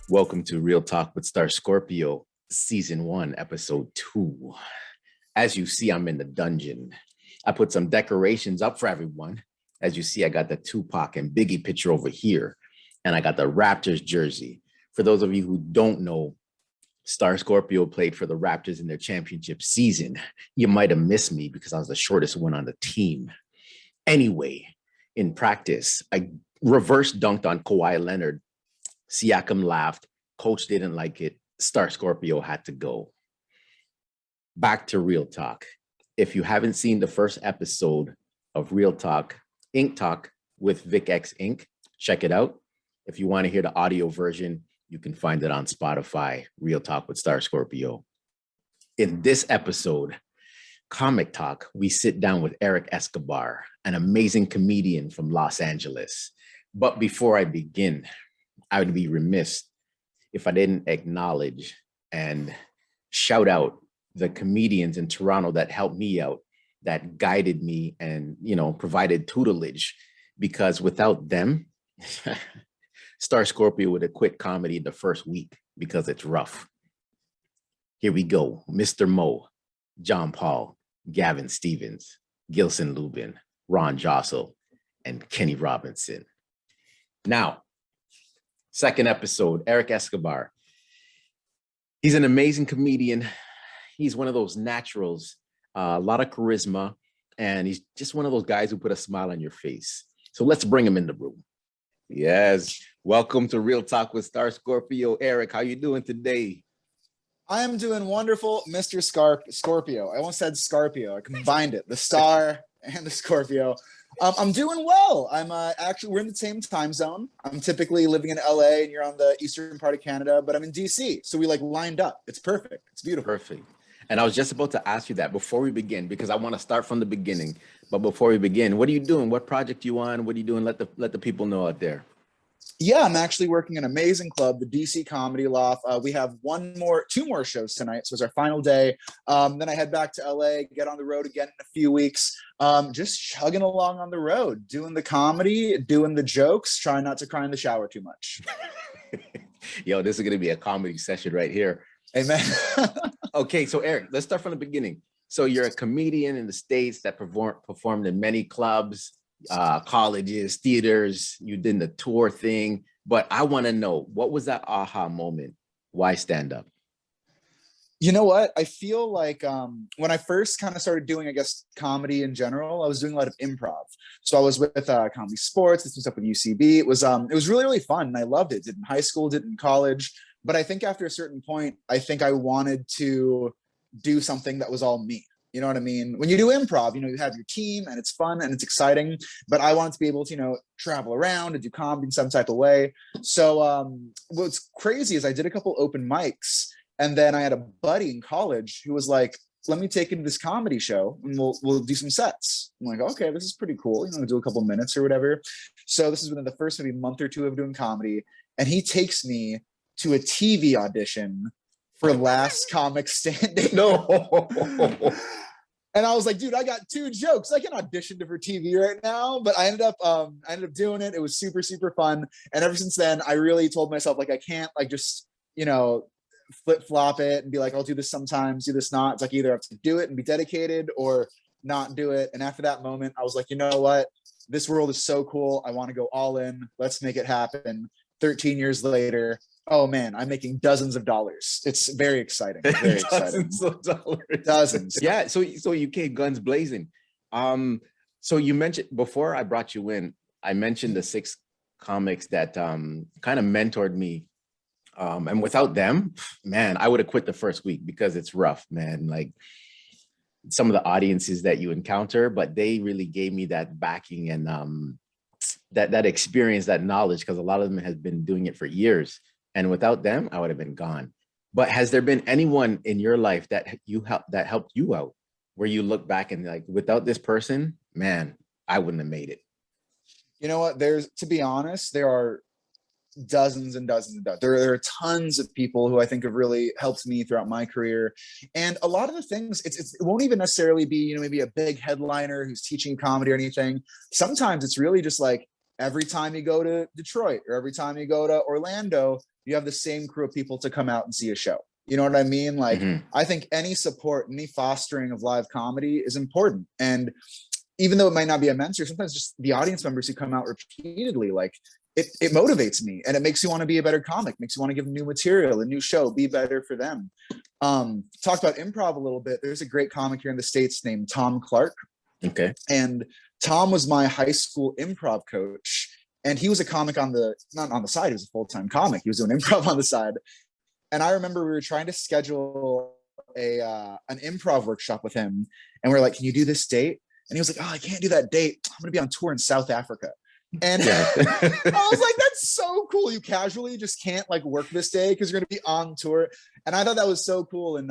Welcome to Real Talk with Star Scorpio, Season 1, Episode 2. As you see, I'm in the dungeon. I put some decorations up for everyone. As you see, I got the Tupac and Biggie picture over here, and I got the Raptors jersey. For those of you who don't know, Star Scorpio played for the Raptors in their championship season. You might have missed me because I was the shortest one on the team. Anyway, in practice, I reverse dunked on Kawhi Leonard. Siakam laughed. Coach didn't like it. Star Scorpio had to go. Back to Real Talk. If you haven't seen the first episode of Real Talk, Ink Talk with Vic X Inc., check it out. If you want to hear the audio version, you can find it on Spotify, Real Talk with Star Scorpio. In this episode, Comic Talk, we sit down with Erik Escobar, an amazing comedian from Los Angeles. But before I begin, I would be remiss if I didn't acknowledge and shout out the comedians in Toronto that helped me out, that guided me and, provided tutelage, because without them, Star Scorpio would have quit comedy the first week because it's rough. Here we go. Mr. Mo, John Paul, Gavin Stevens, Gilson Lubin, Ron Jossel, and Kenny Robinson. Now, second episode, Erik Escobar. He's an amazing comedian. He's one of those naturals, a lot of charisma, and he's just one of those guys who put a smile on your face. So let's bring him in the room. Yes, welcome to Real Talk with Star Scorpio. Erik, how you doing today? I am doing wonderful, Mr. Scorpio. I almost said Scorpio. I combined it, the star and the Scorpio. I'm doing well. I'm we're in the same time zone. I'm typically living in LA and you're on the eastern part of Canada, but I'm in DC. So we lined up. It's perfect. It's beautiful. Perfect. And I was just about to ask you that before we begin, because I want to start from the beginning. But before we begin, what are you doing? What project you on? What are you doing? Let the people know out there. Yeah, I'm actually working an amazing club, the DC Comedy Loft. We have two more shows tonight, so it's our final day. Then I head back to LA, get on the road again in a few weeks. Just chugging along on the road, doing the comedy, doing the jokes, trying not to cry in the shower too much. Yo, this is going to be a comedy session right here. Amen. Okay, so Erik, let's start from the beginning. So you're a comedian in the States that performed in many clubs, colleges, theaters. You did the tour thing, but I want to know, what was that aha moment? Why stand up? You know what? I feel like when I first kind of started doing, I guess, comedy in general, I was doing a lot of improv. So I was with Comedy Sports, this was up with UCB. It was really, really fun. And I loved it. Did in high school, did in college. But I think after a certain point, I think I wanted to do something that was all me. You know what I mean? When you do improv, you have your team and it's fun and it's exciting, but I wanted to be able to, travel around and do comedy in some type of way. So what's crazy is I did a couple open mics, and then I had a buddy in college who was like, let me take you to this comedy show and we'll do some sets. I'm like, okay, this is pretty cool. Do a couple minutes or whatever. So this is within the first maybe month or two of doing comedy. And he takes me to a TV audition for Last Comic Standing. No. And I was like, dude, I got 2 jokes. I can audition for TV right now. But I ended up doing it. It was super, super fun. And ever since then, I really told myself, I can't just, flip flop it and be like, I'll do this sometimes, do this not. It's either I have to do it and be dedicated or not do it. And after that moment, I was like, you know what? This world is so cool. I want to go all in. Let's make it happen. 13 years later, oh man, I'm making dozens of dollars. It's very exciting. Very exciting. Dozens of dollars. Dozens. Yeah. So you came guns blazing. So you mentioned, before I brought you in, I mentioned the 6 comics that kind of mentored me. And without them, man, I would have quit the first week because it's rough, man. Some of the audiences that you encounter, but they really gave me that backing and that experience, that knowledge, because a lot of them has been doing it for years. And without them, I would have been gone. But has there been anyone in your life that helped you out, where you look back and without this person, man, I wouldn't have made it? You know what? To be honest, there are dozens and dozens and dozens. There are tons of people who I think have really helped me throughout my career. And a lot of the things, it won't even necessarily be, you know, maybe a big headliner who's teaching comedy or anything. Sometimes it's really just like every time you go to Detroit or every time you go to Orlando, you have the same crew of people to come out and see a show. You know what I mean? Like, I think any support, any fostering of live comedy is important. And even though it might not be a mentor, sometimes just the audience members who come out repeatedly, like it motivates me and it makes you want to be a better comic, makes you want to give them new material, a new show, be better for them. Talk about improv a little bit. There's a great comic here in the States named Tom Clark. Okay. And Tom was my high school improv coach. And he was a comic not on the side, he was a full-time comic. He was doing improv on the side. And I remember we were trying to schedule an improv workshop with him. And we are like, can you do this date? And he was like, oh, I can't do that date. I'm going to be on tour in South Africa. And I was like, that's so cool. You casually just can't like work this day because you're going to be on tour. And I thought that was so cool. And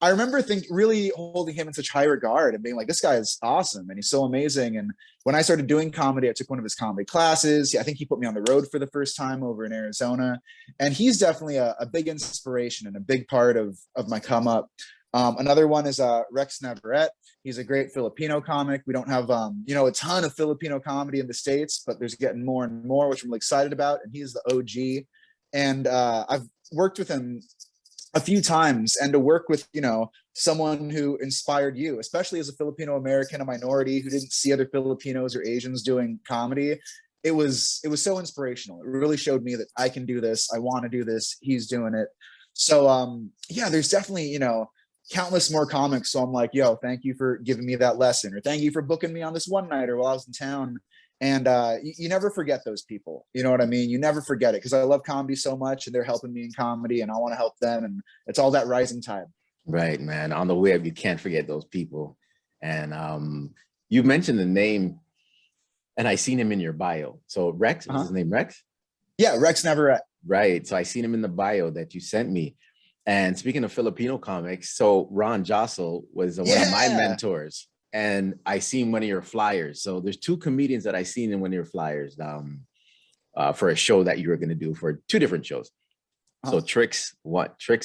I remember really holding him in such high regard and being like, this guy is awesome. And he's so amazing. And when I started doing comedy, I took one of his comedy classes. I think he put me on the road for the first time over in Arizona. And he's definitely a big inspiration and a big part of my come up. Another one is Rex Navarrete. He's a great Filipino comic. We don't have, a ton of Filipino comedy in the States, but there's getting more and more, which I'm really excited about. And he's the OG. And I've worked with him a few times, and to work with, someone who inspired you, especially as a Filipino American, a minority who didn't see other Filipinos or Asians doing comedy. It was so inspirational. It really showed me that I can do this. I want to do this. He's doing it. So, there's definitely, countless more comics. So I'm like, yo, thank you for giving me that lesson, or thank you for booking me on this one nighter while I was in town. And you never forget those people. You know what I mean? You never forget it, because I love comedy so much and they're helping me in comedy and I want to help them. And it's all that rising tide. Right, man. On the web, you can't forget those people. And you mentioned the name, and I seen him in your bio. So Rex, is his name Rex? Yeah, Rex Navarrete. Right. So I seen him in the bio that you sent me. And speaking of Filipino comics, so Ron Jossel was one of my mentors, and I seen one of your flyers. So there's two comedians that I seen in one of your flyers for a show that you were going to do for two different shows. So Trix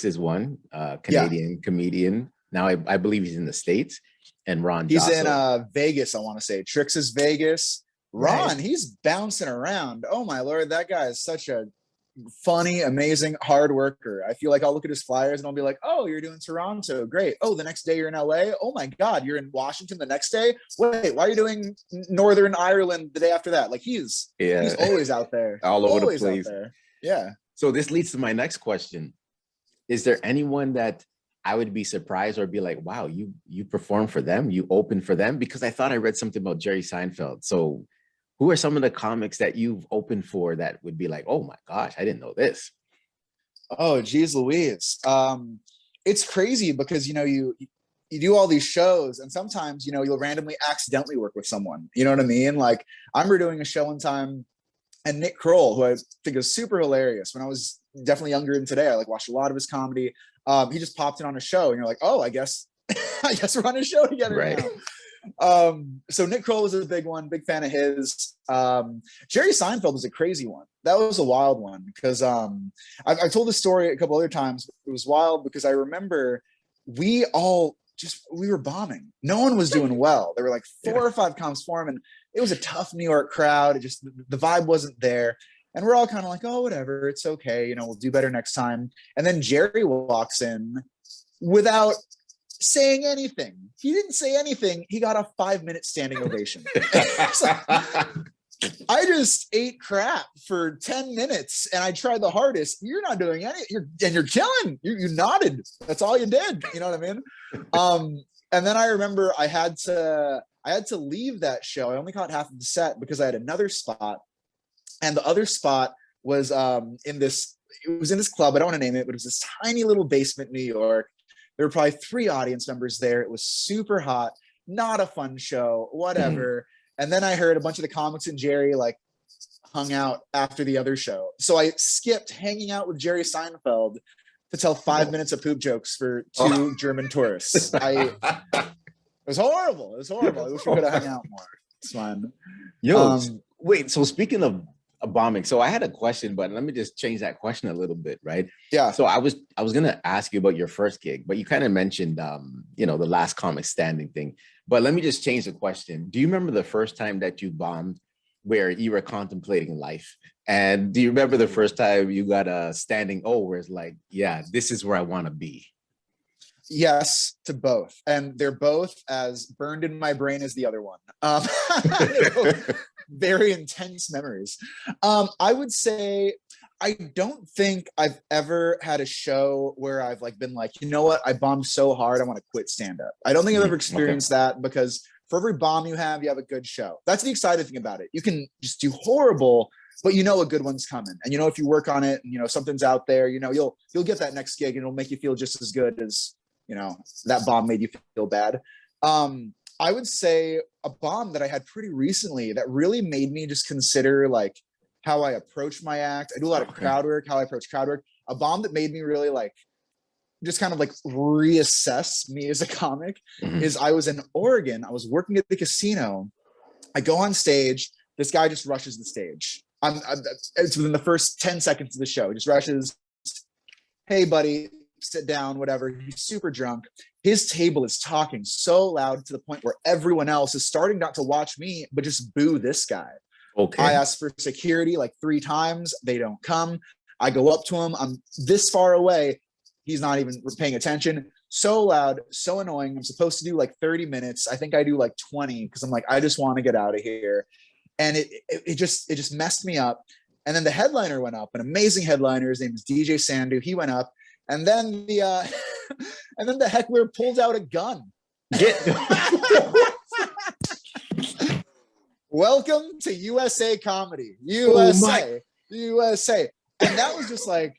is one Canadian comedian. Now I believe he's in the States, and Ron he's Jossel. In Vegas. I want to say Trix is Vegas. Ron, he's bouncing around. Oh my Lord, that guy is such a funny, amazing, hard worker. I feel like I'll look at his flyers and I'll be like, oh, you're doing Toronto, great. Oh, the next day you're in LA. Oh my God, you're in Washington the next day. Wait, why are you doing Northern Ireland the day after that? Like he's always out there, all over the place. Yeah. So this leads to my next question: is there anyone that I would be surprised or be like, wow, you perform for them, you open for them? Because I thought I read something about Jerry Seinfeld. So who are some of the comics that you've opened for that would be like, oh my gosh, I didn't know this? Oh, geez Louise. It's crazy because, you do all these shows and sometimes, you'll randomly accidentally work with someone. You know what I mean? Like I remember doing a show one time, and Nick Kroll, who I think is super hilarious. When I was definitely younger than today, I watched a lot of his comedy. He just popped in on a show and you're like, oh, I guess we're on a show together now. So Nick Kroll was a big one, big fan of his. Jerry Seinfeld was a crazy one. That was a wild one because I've told this story a couple other times. It was wild because I remember we were bombing. No one was doing well. There were like 4 or 5 comps for him, and it was a tough New York crowd. The vibe wasn't there. And we're all kind of like, oh, whatever, it's okay. We'll do better next time. And then Jerry walks in without saying anything. He didn't say anything. He got a 5-minute standing ovation. I just ate crap for 10 minutes and I tried the hardest. You're not doing you're killing. You nodded. That's all you did. You know what I mean? And then I remember I had to leave that show. I only caught half of the set because I had another spot. And the other spot was in this club. I don't want to name it, but it was this tiny little basement in New York. There were probably 3 audience members there. It was super hot, not a fun show, whatever. And then I heard a bunch of the comics and Jerry hung out after the other show. So I skipped hanging out with Jerry Seinfeld to tell 5 minutes of poop jokes for 2 German tourists. It was horrible. I wish we could have hung out more. It's fun. Wait, so speaking of a bombing. So I had a question, but let me just change that question a little bit, right? Yeah. So I was gonna ask you about your first gig, but you kind of mentioned the last comic standing thing. But let me just change the question. Do you remember the first time that you bombed where you were contemplating life? And do you remember the first time you got a standing O where it's like, yeah, this is where I want to be? Yes to both, and they're both as burned in my brain as the other one. They're both very intense memories. I would say I don't think I've ever had a show where I've like been like, you know what, I bombed so hard I want to quit stand up. I don't think I've ever experienced that, because for every bomb you have a good show. That's the exciting thing about it. You can just do horrible, but you know a good one's coming, and you know if you work on it, and you know something's out there, you know you'll get that next gig, and it'll make you feel just as good as that bomb made you feel bad. I would say a bomb that I had pretty recently that really made me just consider like how I approach my act. I do a lot of crowd work, how I approach crowd work. A bomb that made me really like just kind of like reassess me as a comic is I was in Oregon. I was working at the casino. I go on stage. This guy just rushes the stage. It's within the first 10 seconds of the show. Just rushes. Hey, buddy, sit down, whatever. He's super drunk. His table is talking so loud to the point where everyone else is starting not to watch me, but just boo this guy. Okay. I asked for security like 3 times. They don't come. I go up to him. I'm this far away. He's not even paying attention. So loud, so annoying. I'm supposed to do like 30 minutes. I think I do like 20 because I'm like, I just want to get out of here. And it just messed me up. And then the headliner went up, an amazing headliner. His name is DJ Sandu. He went up. And then the heckler pulled out a gun. Welcome to USA Comedy. USA. And that was just like,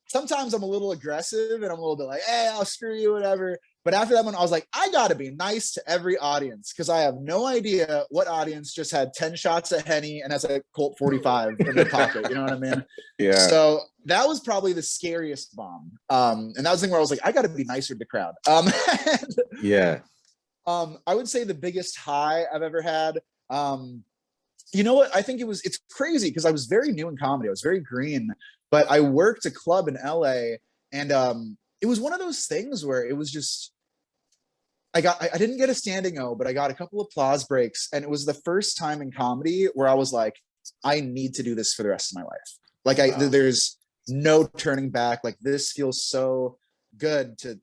sometimes I'm a little aggressive and I'm a little bit like, hey, I'll screw you, whatever. But after that one, I was like, I got to be nice to every audience, because I have no idea what audience just had 10 shots of Henny and has a Colt 45 in their pocket. You know what I mean? Yeah. So that was probably the scariest bomb. And that was the thing where I was like, I got to be nicer to the crowd. Yeah. I would say the biggest high I've ever had. You know what? I think it's crazy because I was very new in comedy. I was very green, but I worked a club in LA, and it was one of those things where it was just, I didn't get a standing O, but I got a couple of applause breaks. And it was the first time in comedy where I was like, I need to do this for the rest of my life. Like there's no turning back. Like this feels so good to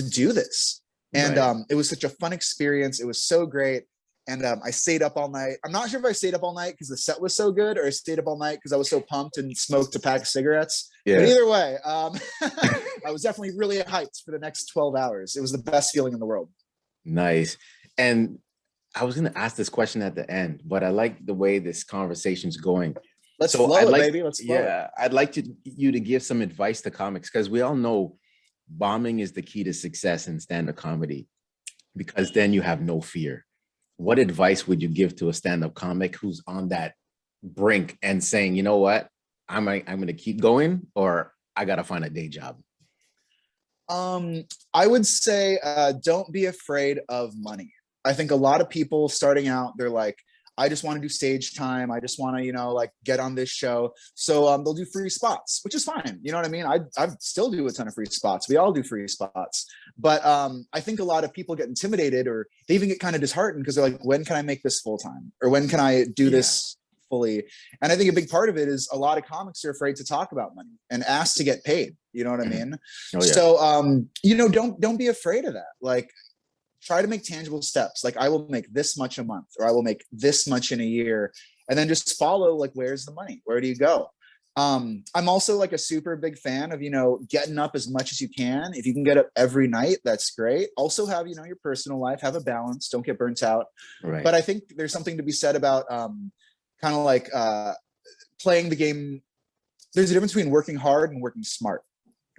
do this. And it was such a fun experience. It was so great. And I stayed up all night. I'm not sure if I stayed up all night because the set was so good, or I stayed up all night because I was so pumped and smoked a pack of cigarettes. Yeah. But either way, I was definitely really hyped for the next 12 hours. It was the best feeling in the world. Nice. And I was going to ask this question at the end, but I like the way this conversation's going. Let's flow it, baby. Let's flow it. I'd like you to give some advice to comics, because we all know bombing is the key to success in stand-up comedy, because then you have no fear. What advice would you give to a stand-up comic who's on that brink and saying, you know what, I'm going to keep going, or I got to find a day job? I would say don't be afraid of money. I think a lot of people starting out, they're like, I just want to do stage time. I just want to, like get on this show. So they'll do free spots, which is fine. You know what I mean? I still do a ton of free spots. We all do free spots. But I think a lot of people get intimidated, or they even get kind of disheartened because they're like, when can I make this full time? Or when can I do this fully? And I think a big part of it is a lot of comics are afraid to talk about money and ask to get paid. You know what I mean? Oh, yeah. So, don't be afraid of that. Like, try to make tangible steps. Like, I will make this much a month, or I will make this much in a year. And then just follow, like, where's the money? Where do you go? I'm also like a super big fan of, getting up as much as you can. If you can get up every night, that's great. Also have, your personal life, have a balance. Don't get burnt out. Right. But I think there's something to be said about kind of like playing the game. There's a difference between working hard and working smart.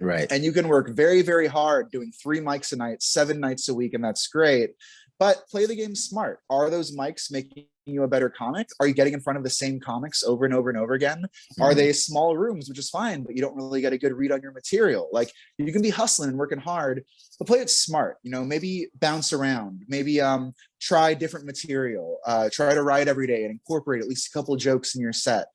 Right. And you can work very, very hard doing 3 mics a night, 7 nights a week, and that's great. But play the game smart. Are those mics making you a better comic? Are you getting in front of the same comics over and over and over again? Are Mhm. they small rooms, which is fine, but you don't really get a good read on your material? Like, you can be hustling and working hard, but play it smart. Maybe bounce around, maybe try different material, try to write every day and incorporate at least a couple of jokes in your set.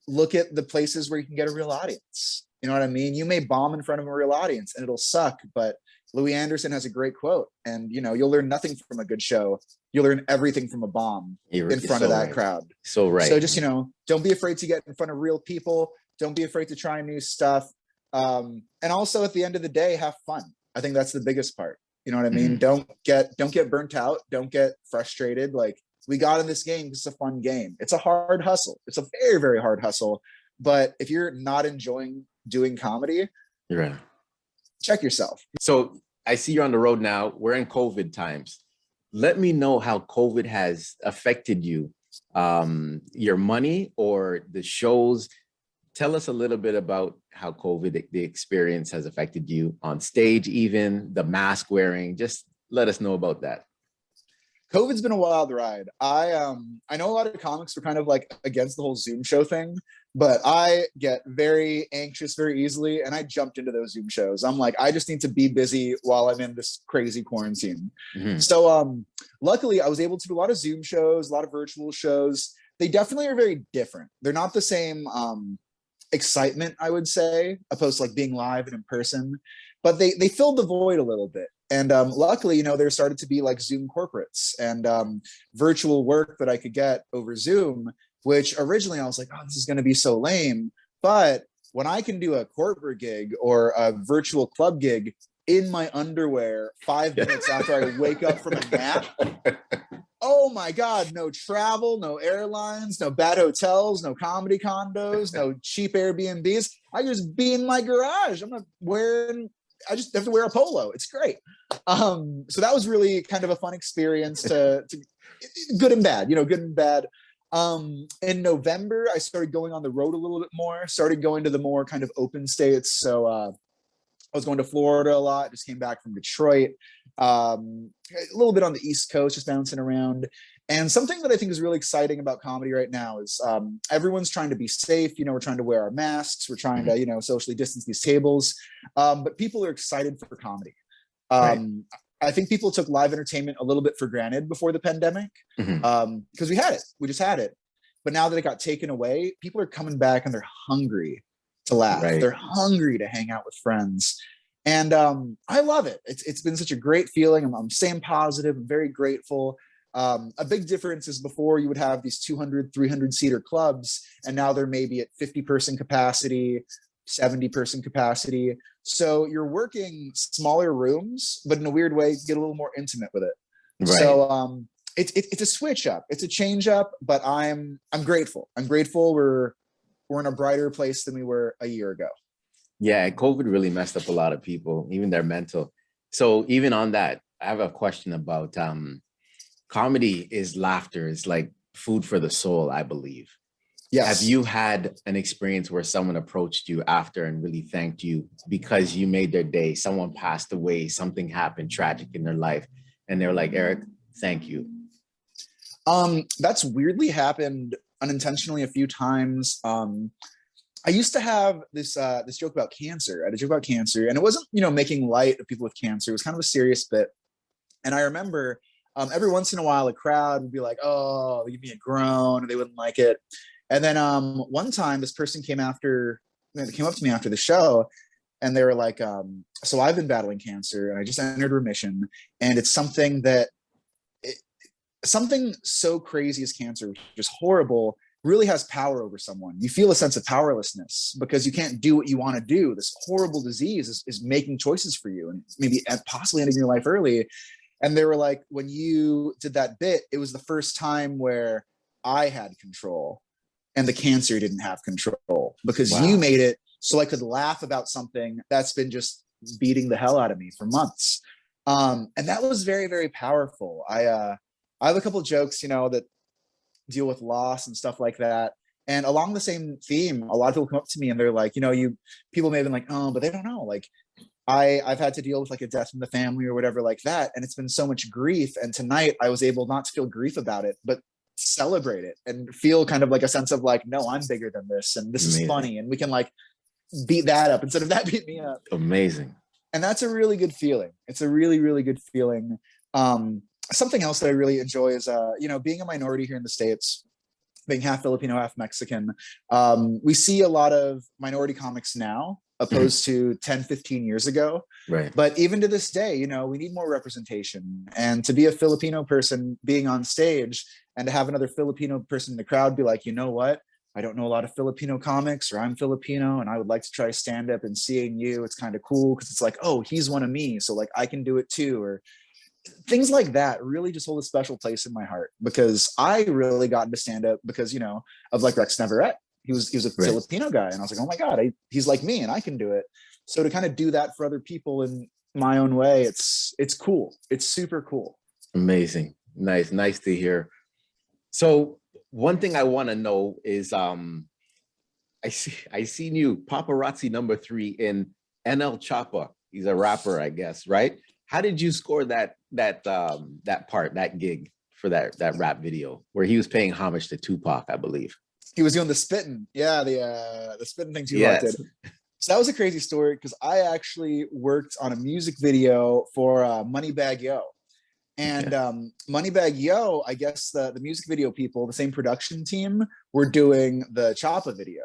Look at the places where you can get a real audience. You know what I mean? You may bomb in front of a real audience and it'll suck, but Louis Anderson has a great quote, and you'll learn nothing from a good show. You'll learn everything from a bomb in front of that crowd. So right. So just don't be afraid to get in front of real people. Don't be afraid to try new stuff. And also, at the end of the day, have fun. I think that's the biggest part. You know what I mean? Don't get burnt out. Don't get frustrated. Like, we got in this game because it's a fun game. It's a hard hustle. It's a very, very hard hustle. But if you're not enjoying doing comedy, You're right. Check yourself. So I see you're on the road now. We're in COVID times. Let me know how COVID has affected you, your money or the shows. Tell us a little bit about how COVID, the experience, has affected you on stage, even the mask wearing. Just let us know about that. COVID's been a wild ride. I know a lot of comics were kind of like against the whole Zoom show thing, but I get very anxious very easily, and I jumped into those Zoom shows. I'm like, I just need to be busy while I'm in this crazy quarantine. So luckily, I was able to do a lot of Zoom shows, a lot of virtual shows. They definitely are very different. They're not the same excitement, I would say, opposed to like being live and in person, but they filled the void a little bit. And luckily, there started to be like Zoom corporates and virtual work that I could get over Zoom, which originally I was like, oh, this is going to be so lame. But when I can do a corporate gig or a virtual club gig in my underwear 5 minutes after I wake up from a nap, oh my God, no travel, no airlines, no bad hotels, no comedy condos, no cheap Airbnbs. I just be in my garage. I just have to wear a polo. It's great. So that was really kind of a fun experience to good and bad, good and bad. In November, I started going on the road a little bit more, started going to the more kind of open states. So I was going to Florida a lot, just came back from Detroit, a little bit on the East Coast, just bouncing around. And something that I think is really exciting about comedy right now is everyone's trying to be safe. We're trying to wear our masks. We're trying to, socially distance these tables. But people are excited for comedy. Right. I think people took live entertainment a little bit for granted before the pandemic because we had it. We just had it. But now that it got taken away, people are coming back and they're hungry to laugh. Right. They're hungry to hang out with friends. And I love it. It's been such a great feeling. I'm staying positive. I'm very grateful. A big difference is before you would have these 200, 300 seater clubs, and now they're maybe at 50-person capacity, 70-person capacity. So you're working smaller rooms, but in a weird way, you get a little more intimate with it. Right. So it's a switch up, it's a change up, but I'm grateful. I'm grateful we're in a brighter place than we were a year ago. Yeah, COVID really messed up a lot of people, even their mental. So even on that, I have a question about comedy is laughter. It's like food for the soul, I believe. Yes. Have you had an experience where someone approached you after and really thanked you because you made their day? Someone passed away, something happened tragic in their life, and they're like, Erik, thank you. That's weirdly happened unintentionally a few times. I used to have this joke about cancer. I had a joke about cancer, and it wasn't, making light of people with cancer. It was kind of a serious bit. And I remember every once in a while, a crowd would be like, oh, they give me a groan, or they wouldn't like it. And then one time, this person came up to me after the show, and they were like, so I've been battling cancer, and I just entered remission, and it's something something so crazy as cancer, which is horrible, really has power over someone. You feel a sense of powerlessness because you can't do what you want to do. This horrible disease is making choices for you, and maybe possibly ending your life early. And they were like, when you did that bit, it was the first time where I had control and the cancer didn't have control, because you made it so I could laugh about something that's been just beating the hell out of me for months. And that was very, very powerful. I have a couple of jokes, that deal with loss and stuff like that. And along the same theme, a lot of people come up to me and they're like, people may have been like, oh, but they don't know. Like, I've had to deal with like a death in the family or whatever like that, and it's been so much grief. And tonight I was able not to feel grief about it, but celebrate it and feel kind of like a sense of like, no, I'm bigger than this, and this is Amazing. funny, and we can like beat that up instead of that beat me up. Amazing. And that's a really good feeling. It's a really, really good feeling. Something else that I really enjoy is, being a minority here in the States, being half Filipino, half Mexican. We see a lot of minority comics now, opposed to 10, 15 years ago. Right. But even to this day, we need more representation. And to be a Filipino person being on stage and to have another Filipino person in the crowd be like, you know what? I don't know a lot of Filipino comics, or I'm Filipino and I would like to try stand up, and seeing you, it's kind of cool because it's like, oh, he's one of me. So like I can do it too. Or things like that really just hold a special place in my heart, because I really got into stand up because, of like Rex Navarrete. He was a Right. Filipino guy. And I was like, oh my God, he's like me and I can do it. So to kind of do that for other people in my own way, it's cool. It's super cool. Amazing. Nice to hear. So one thing I want to know is I seen you paparazzi number 3 in NL Choppa. He's a rapper, I guess, right? How did you score that gig for that rap video where he was paying homage to Tupac, I believe? He was doing the spitting. Yeah, the spitting thing Tupac Yes. did. So that was a crazy story because I actually worked on a music video for Moneybagg Yo. And Moneybagg Yo, I guess the music video people, the same production team, were doing the Choppa video.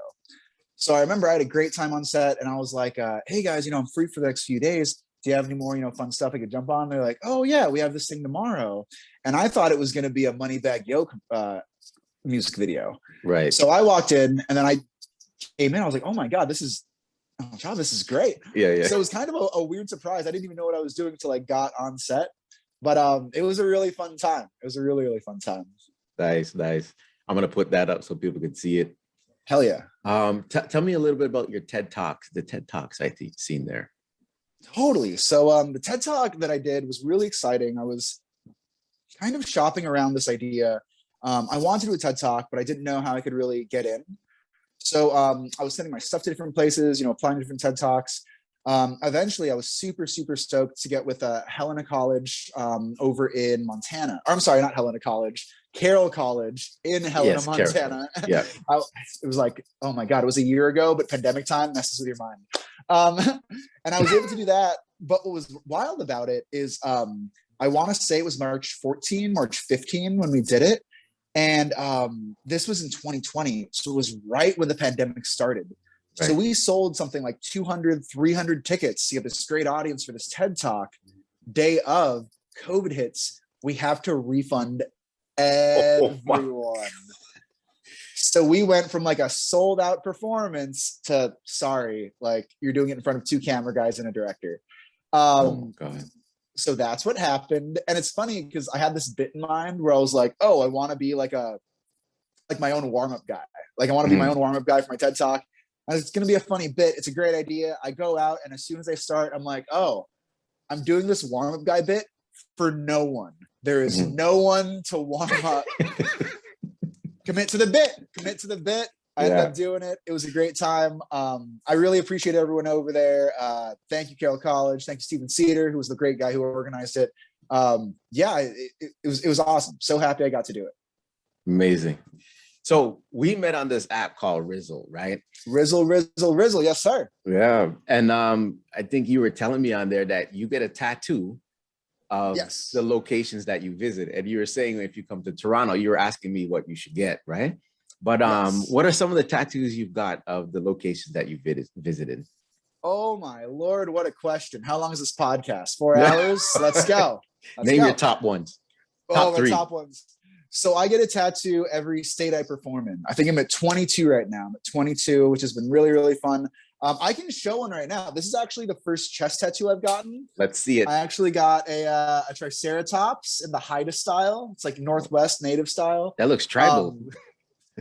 So I remember I had a great time on set, and I was like, hey guys, I'm free for the next few days. Do you have any more, fun stuff I could jump on? They're like, oh yeah, we have this thing tomorrow. And I thought it was going to be a Moneybagg Yo music video. Right. So I walked in, and then I came in. I was like, oh my God, this is great. Yeah. So it was kind of a weird surprise. I didn't even know what I was doing until I got on set. But it was a really fun time. It was a really, really fun time. Nice. I'm gonna put that up so people can see it. Hell yeah. Tell me a little bit about your TED Talks, the TED Talks I think seen there. Totally. So the TED Talk that I did was really exciting. I was kind of shopping around this idea. I wanted to do a TED Talk, but I didn't know how I could really get in. So I was sending my stuff to different places, applying to different TED Talks. Eventually, I was super, super stoked to get with Helena College over in Montana. Or, I'm sorry, not Helena College, Kroll College in Helena, Montana. Yeah. It was like, oh my God, it was a year ago, but pandemic time messes with your mind. And I was able to do that. But what was wild about it is I want to say it was March 15 when we did it. And this was in 2020. So it was right when the pandemic started. Right. So we sold something like 200, 300 tickets to get this great audience for this TED Talk. Day of, COVID hits. We have to refund everyone. So we went from like a sold out performance to, sorry, like you're doing it in front of 2 camera guys and a director. Oh God. So that's what happened. And it's funny because I had this bit in mind where I was like, oh, I want to be like my own warm-up guy. Like I want to be my own warm-up guy for my TED Talk. It's going to be a funny bit. It's a great idea. I go out, and as soon as I start, I'm like, oh, I'm doing this warm-up guy bit for no one. There is no one to warm up. Commit to the bit. I ended up doing it. It was a great time. I really appreciate everyone over there. Thank you, Goddard College. Thank you, Stephen Cedar, who was the great guy who organized it. It was awesome. So happy I got to do it. Amazing. So we met on this app called Rizzle, right? Rizzle. Yes, sir. Yeah. And I think you were telling me on there that you get a tattoo of the locations that you visit. And you were saying if you come to Toronto, you were asking me what you should get, right? But what are some of the tattoos you've got of the locations that you visited? Oh my Lord, what a question. How long is this podcast? 4 hours? Let's go. Name your top ones. Top 3. Top ones. So I get a tattoo every state I perform in. I think I'm at 22 right now. I'm at 22, which has been really, really fun. I can show one right now. This is actually the first chest tattoo I've gotten. Let's see it. I actually got a Triceratops in the Haida style. It's like Northwest Native style. That looks tribal.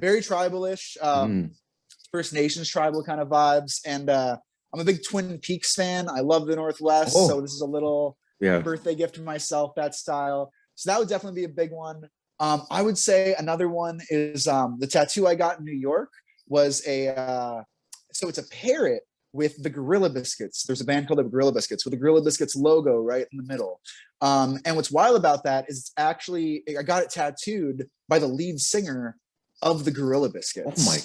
Very tribal-ish. First Nations tribal kind of vibes. And I'm a big Twin Peaks fan. I love the Northwest. So this is a little birthday gift for myself, that style. So that would definitely be a big one. I would say another one is the tattoo I got in New York was so it's a parrot with the Gorilla Biscuits. There's a band called the Gorilla Biscuits with the Gorilla Biscuits logo right in the middle. And what's wild about that is it's actually, I got it tattooed by the lead singer of the Gorilla Biscuits. Oh my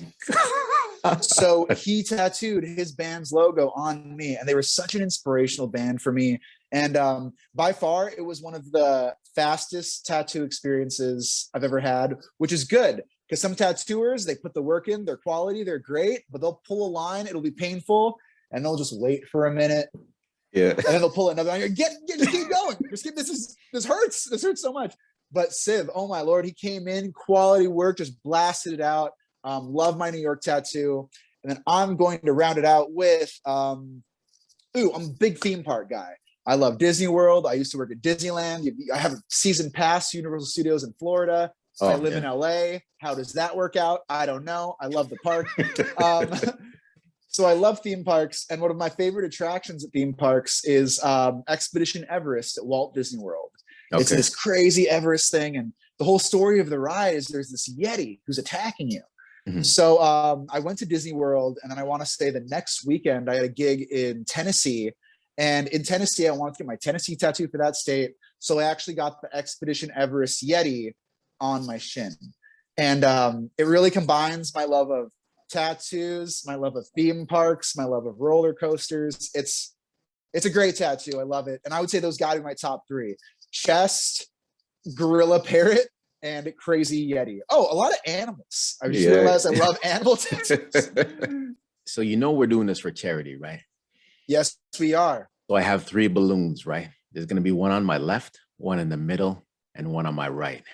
God. So he tattooed his band's logo on me, and they were such an inspirational band for me. And by far, it was one of the fastest tattoo experiences I've ever had, which is good. Because some tattooers, they put the work in, they're quality, they're great, but they'll pull a line, it'll be painful, and they'll just wait for a minute. Yeah. And then they'll pull another line. Just keep going. This hurts. This hurts so much. But Civ, oh my Lord, he came in, quality work, just blasted it out. Love my New York tattoo. And then I'm going to round it out with, I'm a big theme park guy. I love Disney World. I used to work at Disneyland. I have a season pass to Universal Studios in Florida. So I live in LA. How does that work out? I don't know. I love the park. So I love theme parks. And one of my favorite attractions at theme parks is Expedition Everest at Walt Disney World. Okay. It's this crazy Everest thing. And the whole story of the ride is there's this Yeti who's attacking you. Mm-hmm. So I went to Disney World, and then I want to say the next weekend I had a gig in Tennessee. And in Tennessee, I wanted to get my Tennessee tattoo for that state. So I actually got the Expedition Everest Yeti on my shin. And it really combines my love of tattoos, my love of theme parks, my love of roller coasters. It's a great tattoo. I love it. And I would say those gotta be my top three: chest, gorilla parrot, and crazy Yeti. Oh, a lot of animals. I just realized I love animal tattoos. So we're doing this for charity, right? Yes, we are. So I have 3 balloons, right? There's going to be one on my left, one in the middle, and one on my right.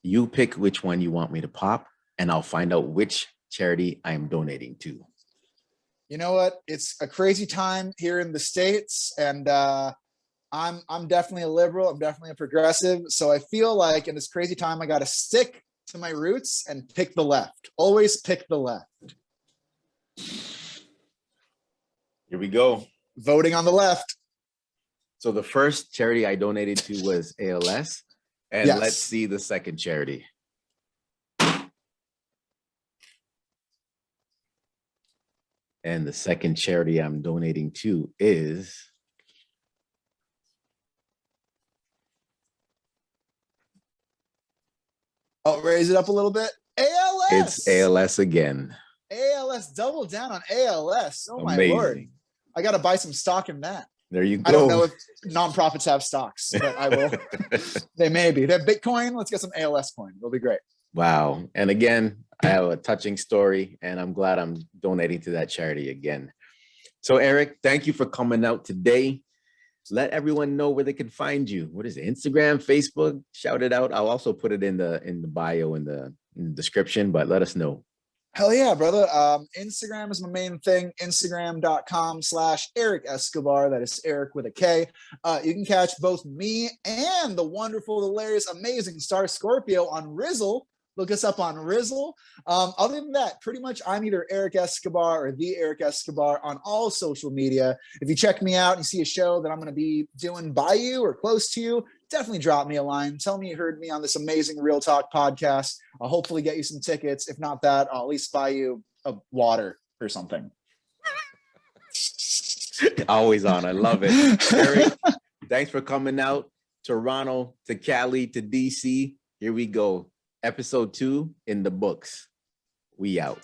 You pick which one you want me to pop, and I'll find out which charity I am donating to. You know what? It's a crazy time here in the States, and I'm definitely a liberal. I'm definitely a progressive. So I feel like in this crazy time, I got to stick to my roots and pick the left. Always pick the left. Here we go. Voting on the left. So the first charity I donated to was ALS. And let's see the second charity. And the second charity I'm donating to is raise it up a little bit. ALS. It's ALS again. ALS, double down on ALS. Oh my Lord. I got to buy some stock in that. There you go. I don't know if nonprofits have stocks, but I will. They may be. They have Bitcoin. Let's get some ALS coin. It'll be great. Wow. And again, I have a touching story, and I'm glad I'm donating to that charity again. So Erik, thank you for coming out today. Let everyone know where they can find you. What is it? Instagram, Facebook? Shout it out. I'll also put it in the bio in the description, but let us know. Hell yeah, brother. Instagram is my main thing. Instagram.com/Erik Escobar. That is Erik with a K. You can catch both me and the wonderful, hilarious, amazing Star Scorpio on Rizzle. Look us up on Rizzle. Other than that, pretty much I'm either Erik Escobar or the Erik Escobar on all social media. If you check me out and you see a show that I'm going to be doing by you or close to you, definitely drop me a line. Tell me you heard me on this amazing Real Talk podcast. I'll hopefully get you some tickets. If not that, I'll at least buy you a water or something. Always on. I love it. Erik, thanks for coming out. Toronto to Cali to DC. Here we go. Episode 2 in the books. We out.